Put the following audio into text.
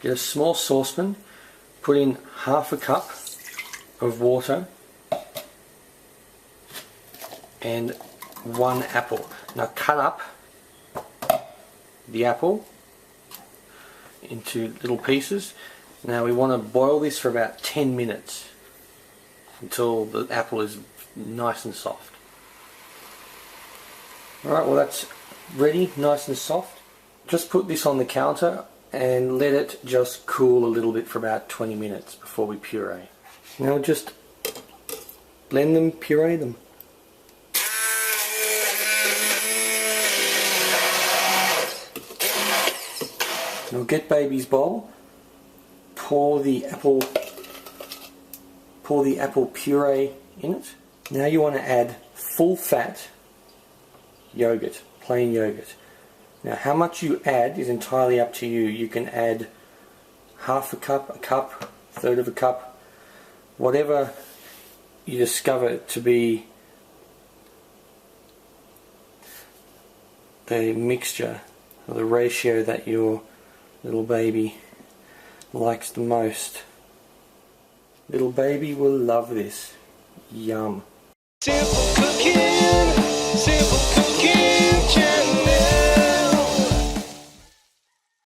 get a small saucepan, put in half a cup of water and 1 apple. Now cut up the apple into little pieces. Now we want to boil this for about 10 minutes until the apple is nice and soft. Alright, well that's ready, nice and soft. Just put this on the counter and let it just cool a little bit for about 20 minutes before we puree. Now just blend them, puree them. Now get baby's bowl, pour the apple puree in it. Now you want to add full fat yogurt, plain yogurt. Now how much you add is entirely up to you. You can add half a cup, third of a cup, whatever you discover to be the mixture or the ratio that your little baby likes the most. Little baby will love this. Yum. Simple Cooking Channel.